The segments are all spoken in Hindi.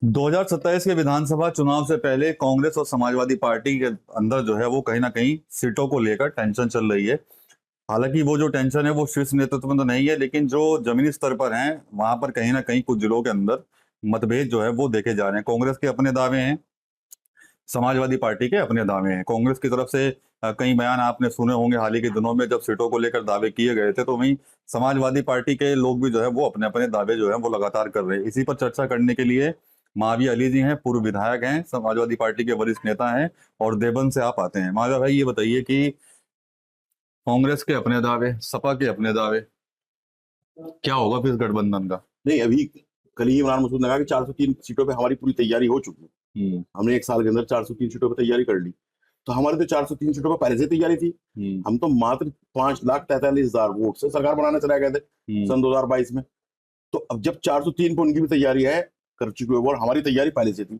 2027 के विधानसभा चुनाव से पहले कांग्रेस और समाजवादी पार्टी के अंदर जो है वो कहीं ना कहीं सीटों को लेकर टेंशन चल रही है। हालांकि वो जो टेंशन है वो शीर्ष नेतृत्व में तो नहीं है, लेकिन जो जमीनी स्तर पर है वहां पर कहीं ना कहीं कुछ जिलों के अंदर मतभेद जो है वो देखे जा रहे हैं। कांग्रेस के अपने दावे हैं, समाजवादी पार्टी के अपने दावे हैं। कांग्रेस की तरफ से कई बयान आपने सुने होंगे हाल ही के दिनों में, जब सीटों को लेकर दावे किए गए थे, तो वहीं समाजवादी पार्टी के लोग भी जो है वो अपने अपने दावे जो है वो लगातार कर रहे हैं। इसी पर चर्चा करने के लिए माविया अली जी हैं, पूर्व विधायक हैं, समाजवादी पार्टी के वरिष्ठ नेता हैं और देवबंद से आप आते हैं। माविया भाई, ये बताइए कि कांग्रेस के अपने दावे, सपा के अपने दावे, क्या होगा फिर इस गठबंधन का? नहीं, अभी कल ही इमरान मसूद ने कहा कि 403 सीटों पे हमारी पूरी तैयारी हो चुकी है। हमने एक साल के अंदर 403 सीटों पे तैयारी कर ली। तो हमारी तो 403 सीटों पे पहले से तैयारी थी। हम तो मात्र 5,43,000 वोट से सरकार बनाने चले गए थे सन 2022 में। तो अब जब 403 पे उनकी भी तैयारी है, कर चुकी है, और हमारी तैयारी पहले से थी,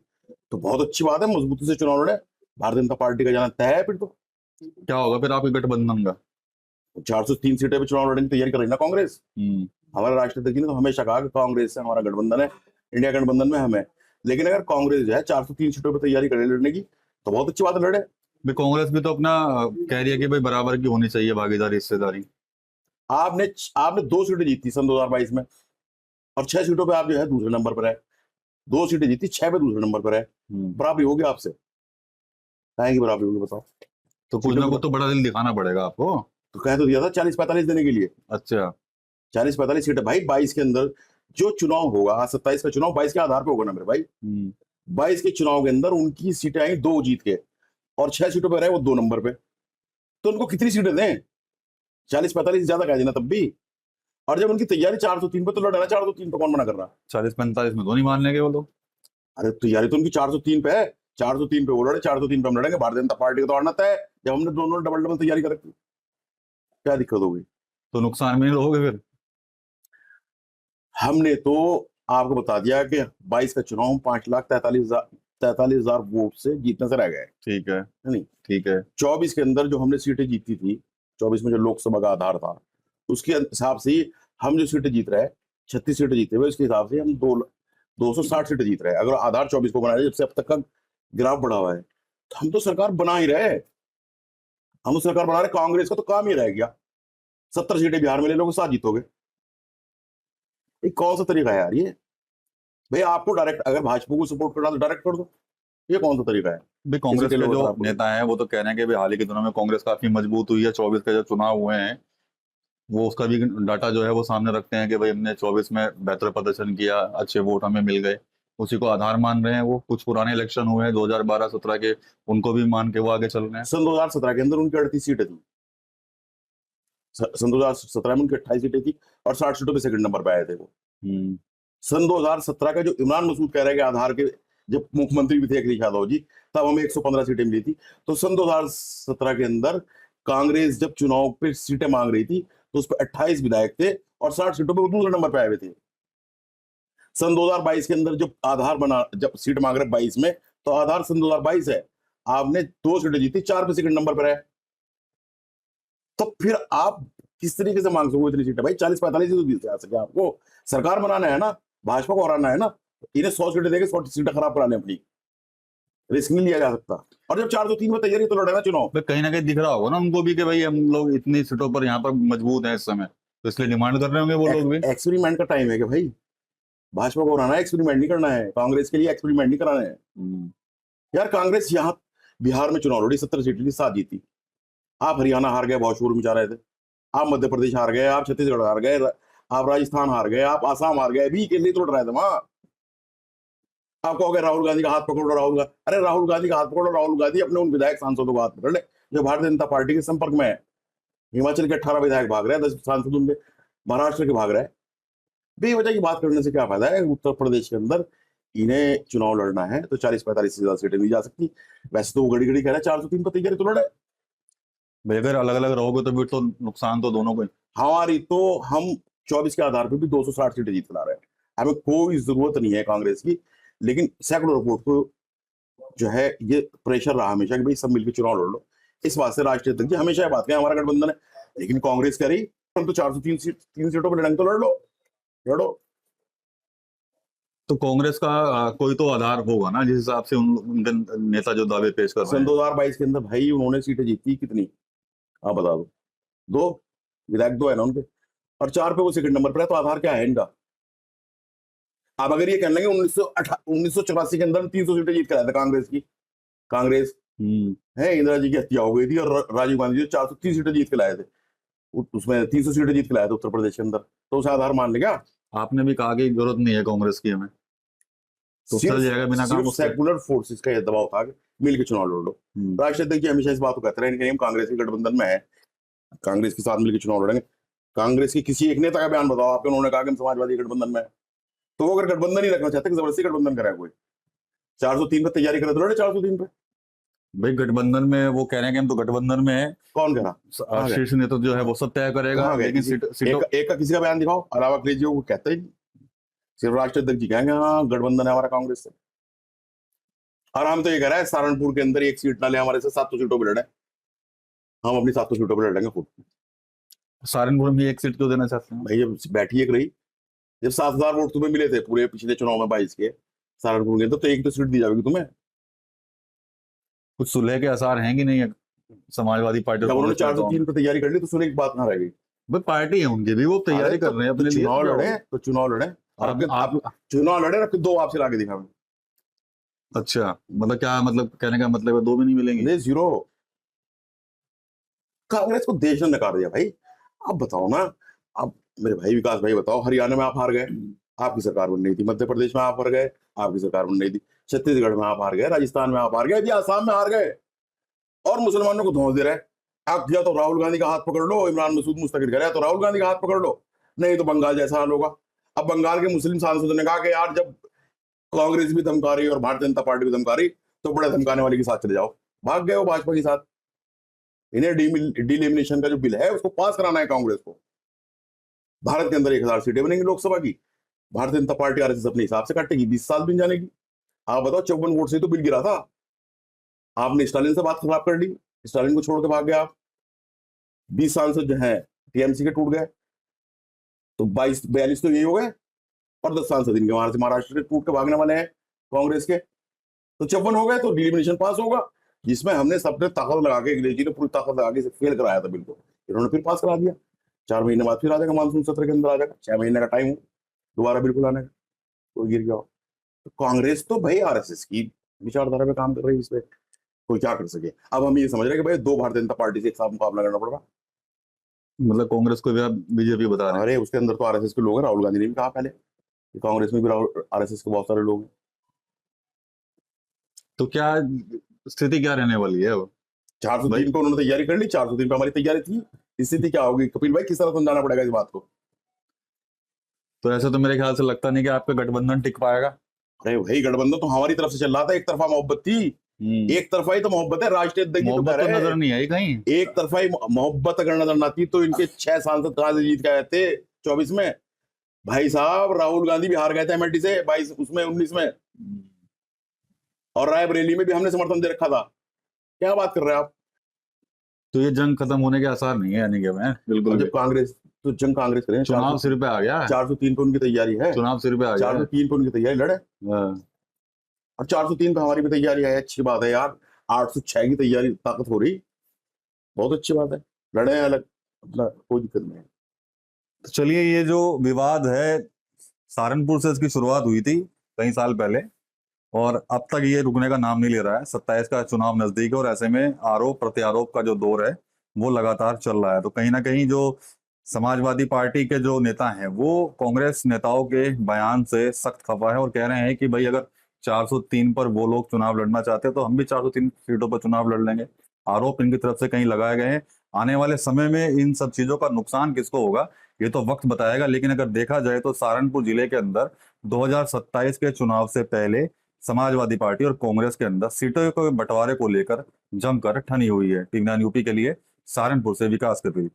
तो बहुत अच्छी बात है। मजबूती से चुनाव लड़े, भारतीय जनता पार्टी का जाना तय है। फिर तो क्या होगा फिर आपके गठबंधन का? 403 सीटें पे चुनाव लड़ने की तैयारी कर रही है ना कांग्रेस। हमारे राष्ट्रीय अध्यक्ष ने तो हमेशा कहा कि कांग्रेस से हमारा गठबंधन है, इंडिया गठबंधन में हम है। लेकिन अगर कांग्रेस जो है 403 सीटों पर तैयारी करे लड़ने की, तो बहुत अच्छी बात है, लड़े। कांग्रेस भी तो अपना कह रही है कि भाई बराबर की होनी चाहिए भागीदारी, हिस्सेदारी। आपने आपने 2 सीटें जीती सन 2022 में, और 6 सीटों पे आप जो है दूसरे नंबर पर है। 2 सीटें जीती, 6 पे दूसरे नंबर पर है। बराबरी होगी आपसे, कहेंगे बराबरी होगी, बताओ। तो कुछ ना कुछ तो बड़ा दिल दिखाना पड़ेगा आपको। तो कह तो दिया था 40-45 देने के लिए। अच्छा, 40-45 सीटें भाई। 22 के अंदर जो चुनाव होगा, 27 का चुनाव 22 के आधार पर होगा ना मेरे भाई। 22 के चुनाव के अंदर उनकी सीटें आई 2 जीत के, और 6 सीटों पर रहे वो 2 नंबर पे। तो उनको कितनी सीटें दें? 40-45 ज्यादा कह देना तब भी। और जब उनकी तैयारी 403 पे, तो लड़ना 403 पे कौन मना कर रहा? 40-45 में तो नहीं मान लेंगे वो लोग। अरे तैयारी तो उनकी 403 पे है। 403 पे वो लड़े, 403 पे हम लड़ेंगे। भारतीय जनता पार्टी का तो अड़ना तय है, जब हमने दोनों डबल डबल तैयारी कर रखी। क्या दिक्कत होगी? तो नुकसान में नहीं रहोगे फिर? हमने तो आपको बता दिया कि 22 का चुनाव 5,43,000 वोट से जीतने से रह गए। ठीक है, नहीं, ठीक है। 24 के अंदर जो हमने सीटें जीती थी, 24 में जो लोकसभा का आधार था, उसके हिसाब से हम जो सीटें जीत रहे हैं, 36 सीटें जीते हुए, उसके हिसाब से हम 260 सीटें जीत रहे हैं। अगर आधार 24 को बनाया, जब से अब तक का ग्राफ बढ़ा हुआ है, तो हम तो सरकार बना ही रहे। हम तो सरकार बना रहे। कांग्रेस का तो काम ही रह गया। 70 सीटें बिहार में ले लोगे, 7 जीतोगे। ये कौन सा तरीका है यार ये? भाई आपको डायरेक्ट, अगर भाजपा को सपोर्ट करना तो डायरेक्ट कर दो। ये कौन सा तरीका है? भाई कांग्रेस के जो नेता हैं वो तो कह रहे हैं कि भाई हाल ही के दिनों में कांग्रेस काफी मजबूत हुई है। 24 के जो चुनाव हुए हैं वो उसका भी डाटा जो है वो सामने रखते हैं कि भाई हमने 24 में बेहतर प्रदर्शन किया, अच्छे वोट हमें मिल गए। उसी को आधार मान रहे हैं। वो कुछ पुराने इलेक्शन हुए हैं 2012-17 के, उनको भी मान के वो आगे चल रहे हैं। सन 2017 के अंदर उनकी 38 सीटें थी। सन 2017 में उनकी 28 सीटें थी, और 60 सीटों पे सेकंड नंबर पे आए थे वो। सन 2017 का जो इमरान मसूद कह रहे हैं कि आधार के, जब मुख्यमंत्री भी थे अखिलेश यादव जी, तब हमें 115 सीटें मिली थी। तो सन 2017 के अंदर कांग्रेस जब चुनाव पे सीटें मांग रही थी, तो उस पर 28 विधायक थे, और 60 सीटों पे वो दूसरे नंबर पे आए हुए थे। सन 2022 के अंदर जब आधार बना, जब सीट मांग रहे 22 में, तो आधार सन 2022 है। आपने 2 सीटें जीती, 4 पे सेकंड नंबर पर है। तो फिर आप किस तरीके से मांग सकोगे इतनी सीटें? भाई 40-45 तो जीत आ सके। आपको सरकार बनाना है ना, भाजपा को हराना है ना। इन्हें 100 सीटें देके 100 सीटें खराब कराने अपनी, रिस्क नहीं लिया जा सकता। और जब 403 में तैयारी, तो लड़ेगा चुनाव। कहीं ना कहीं दिख रहा होगा ना उनको भी कि भाई हम लोग इतनी सीटों पर यहाँ पर मजबूत हैं इस समय, तो इसलिए डिमांड कर रहे होंगे वो लोग भी। एक्सपेरिमेंट का टाइम है कि भाई भाजपा को हराना है, एक्सपेरिमेंट नहीं करना है। कांग्रेस के लिए एक्सपेरिमेंट नहीं कराना है। यार कांग्रेस यहाँ बिहार में चुनाव लड़ी, 70 सीटें थी, 7 जीती। आप हरियाणा हार गए, बहुत शोर मचा रहे थे। आप मध्य प्रदेश हार गए, आप छत्तीसगढ़ हार गए, आप राजस्थान हार गए, आप आसाम हार गए। अभी के लिए तो लड़ रहे थे वहां। आप कहोगे राहुल गांधी का हाथ पकड़ो, राहुल गांधी, अरे राहुल गांधी का हाथ पकड़ो। राहुल गांधी अपने उन विधायक सांसदों का हाथ पकड़ ले जो भारतीय जनता पार्टी के संपर्क में है। हिमाचल के 18 विधायक भाग रहे हैं, 10 सांसद उनके महाराष्ट्र के भाग रहे हैं। बेवजह की बात करने से क्या फायदा है? उत्तर प्रदेश के अंदर इन्हें चुनाव लड़ना है तो 40-45 से ज्यादा सीटें नहीं जा सकती। वैसे तो वो घड़ी घड़ी कह रहा है 403 पर तैयारी, तो लड़े। भाई अगर अलग अलग रहोगे तो फिर तो नुकसान तो दोनों को ही। हमारी तो, हम 24 के आधार पर भी 260 सीटें जीत ला रहे हैं। हमें कोई जरूरत नहीं है कांग्रेस की। लेकिन सैकड़ों रिपोर्ट को जो है ये प्रेशर रहा हमेशा कि भाई सब मिलकर चुनाव लड़ लो। इस बात से राष्ट्रीय अध्यक्ष जी हमेशा ये बात कहें हमारा गठबंधन है। लेकिन कांग्रेस कह रही हम तो 403 सीटों पर लड़ेंगे, तो लड़ लो, लड़ो। तो कांग्रेस का कोई तो आधार होगा ना जिस हिसाब से उनके नेता जो दावे पेश कर रहे सन हैं। 2022 के अंदर भाई उन्होंने सीटें जीती कितनी, आप बता दो। 2 विधायक 2 है ना उनके, और 4 पे वो सेकंड नंबर पर है, तो आधार क्या है इनका? आप अगर ये कह लेंगे 1984 के अंदर 300 सीटें जीत कर आया था कांग्रेस की, कांग्रेस है, इंदिरा जी की हत्या हो गई थी और राजीव गांधी जी 430 सीटें जीत के लाए थे, उसमें 300 सीटें जीत के लाए थे उत्तर प्रदेश के अंदर, तो उसे आधार मान ले क्या? आपने भी कहा कि जरूरत नहीं है कांग्रेस की हमें, तो चल जाएगा बिना काम सिर्फ उसके। सेकुलर फोर्सेस का ये दबाव था कि मिल के चुनाव लड़ लो। राष्ट्रीय अध्यक्ष जी हमेशा इस बात को कहते रहे कि हम कांग्रेस के गठबंधन में है, कांग्रेस के साथ मिलकर चुनाव लड़ेंगे। कांग्रेस के किसी एक नेता का बयान बताओ आपके, उन्होंने कहा कि हम समाजवादी गठबंधन में है। तो वो अगर गठबंधन ही रखना चाहते हैं, जबरदस्ती गठबंधन कराए कोई 403 पे तैयारी करे तो लड़े 403 पे। भाई गठबंधन में वो कह रहे हैं कि हम तो गठबंधन में है, कौन कह रहा? शीर्ष नेतृत्व जो है वो सब तय करेगा, कहाँ गए? लेकिन सीटों एक का किसी का बयान दिखाओ, अलावा अखिलेश जी को कहते ही सिर्फ राष्ट्रीय अध्यक्ष जी कहेंगे हाँ गठबंधन है हमारा कांग्रेस से। और हम तो ये कह रहे हैं सहारनपुर के अंदर एक सीट ना ले हमारे से, 700 सीटों पर लड़े, हम अपनी 700 सीटों पर लड़ेंगे खुद। सहारनपुर में एक सीट क्यों देना चाहते हैं? भाई जब बैठी एक रही, जब 7,000 वोट तुम्हें मिले थे पूरे पिछले चुनाव में 22 के सहारनपुर के अंदर, तो एक तो सीट दी जाएगी तुम्हें। कुछ सुलह के आसार हैं कि नहीं है समाजवादी पार्टी जब और उन्होंने कांग्रेस 403 पे तैयारी कर ली तो सुने की बात कहाँ रह गई? भाई पार्टी है उनकी भी, वो तैयारी अरे कर रहे हैं अपने लिए। चुनाव लड़े तो चुनाव लड़े, आप चुनाव लड़े और फिर 2 आपसे लाके दिखा। अच्छा, मतलब क्या, मतलब कहने का मतलब है 2 भी नहीं मिलेंगे? 0 कांग्रेस को देश ने नकार दिया भाई। आप बताओ ना, आप मेरे भाई विकास भाई बताओ, हरियाणा में आप हार गए, आपकी सरकार बन रही थी, मध्य प्रदेश में आप हार गए, आपकी सरकार बन रही थी, छत्तीसगढ़ में आप हार गए, राजस्थान में आप हार गए, आसाम में हार गए, और मुसलमानों को धौंस दे रहे हैं। आप या तो राहुल गांधी का हाथ पकड़ लो, इमरान मसूद मुस्तकिल करे, तो राहुल गांधी का हाथ पकड़ लो, नहीं तो बंगाल जैसा हाल होगा। अब बंगाल के मुस्लिम सांसदों ने कहा कि यार जब कांग्रेस भी धमका रही और भारतीय जनता पार्टी भी धमका रही, तो बड़े धमकाने वाले के साथ चले जाओ। भाग गए वो भाजपा के साथ। इन्हें डिलिमिनेशन का जो बिल है उसको पास कराना है कांग्रेस को। भारत के अंदर 1000 सीटें बनेंगी लोकसभा की, भारतीय जनता पार्टी आरएसएस अपने हिसाब से काटेगी, 20 साल भी जाने की। आप बताओ 54 वोट से तो बिल गिरा था, आपने स्टालिन से बात खराब कर ली, स्टालिन को छोड़ के भाग गए आप। 20 सांसद जो है टीएमसी के टूट गए, तो 42 तो यही हो गए, और 10 सांसद इनके वहां से महाराष्ट्र के टूट के भागने वाले हैं कांग्रेस के, तो 54 हो गए, तो डिलिमिनेशन पास होगा, जिसमें हमने सबने ताकत लगा के, अखिलेश जी ने पूरी ताकत लगा के फेल कराया था बिल को, इन्होंने फिर पास करा दिया। 4 महीने बाद फिर आ जाएगा, मानसून सत्र के अंदर आ जाएगा, 6 महीने का टाइम हो दोबारा बिल्कुल आने का, तो गिर गया। तो कांग्रेस तो भाई आरएसएस की विचारधारा पे काम कर रही है, इसमें कोई क्या कर सके। अब हम ये समझ रहे हैं कि भाई 2 भारतीय जनता पार्टी से एक साथ मुकाबला करना पड़ेगा। मतलब कांग्रेस को भी आप बीजेपी बता रहे हैं? अरे उसके अंदर तो आरएसएस के लोग हैं, राहुल गांधी ने भी कहा पहले कि कांग्रेस में भी आरएसएस के बहुत सारे लोग हैं। तो क्या स्थिति क्या रहने वाली है? 403 पे उन्होंने तैयारी कर ली, 403 पे हमारी तैयारी थी, स्थिति क्या होगी कपिल भाई, किस तरह समझाना पड़ेगा इस बात को? तो ऐसा तो मेरे ख्याल से लगता नहीं कि आपका गठबंधन टिक पाएगा। अरे भाई गठबंधन तो हमारी तरफ से चल रहा था, एक तरफा मोहब्बत थी, एक तरफा ही तो मोहब्बत है। राष्ट्रीय अध्यक्ष जी तो कह मोहब्बत तो रहे हैं नजर नहीं आई कहीं। एक तरफा ही मोहब्बत अगर नजर आती तो इनके 6 सांसद कहां से जीत के आए थे 24 में? भाई साहब राहुल गांधी भी हार गए थे अमेठी से 22 उसमें 19 में, और रायबरेली में भी हमने समर्थन दे रखा था। क्या बात कर रहे हैं आप? तो ये जंग खत्म होने के आसार नहीं है, यानी कि मैं बिल्कुल जब भी। कांग्रेस तो जंग कांग्रेस करें, चुनाव सिर पे आ गया, 403 पे उनकी तैयारी है, चुनाव सिर पे आ गया। 403 पे उनकी तैयारी लड़े, और 403 पे हमारी भी तैयारी है, अच्छी बात है यार। 806 की तैयारी ताकत हो रही, बहुत अच्छी बात है, लड़े हैं अलग, अपना कोई दिक्कत नहीं है। तो चलिए, ये जो विवाद है सहारनपुर से इसकी शुरुआत हुई थी कई साल पहले, और अब तक ये रुकने का नाम नहीं ले रहा है। 27 का चुनाव नजदीक है और ऐसे में आरोप प्रत्यारोप का जो दौर है वो लगातार चल रहा है। तो कहीं ना कहीं जो समाजवादी पार्टी के जो नेता हैं वो कांग्रेस नेताओं के बयान से सख्त खफा है और कह रहे हैं कि भाई अगर 403 पर वो लोग चुनाव लड़ना चाहते हैं तो हम भी 403 सीटों पर चुनाव लड़ लेंगे। आरोप इनकी तरफ से कहीं लगाए गए हैं। आने वाले समय में इन सब चीजों का नुकसान किसको होगा ये तो वक्त बताएगा, लेकिन अगर देखा जाए तो सहारनपुर जिले के अंदर 2027 के चुनाव से पहले समाजवादी पार्टी और कांग्रेस के अंदर सीटों के बंटवारे को लेकर जमकर ठनी हुई है। टीम 9 यूपी के लिए सहारनपुर से विकास कपिल।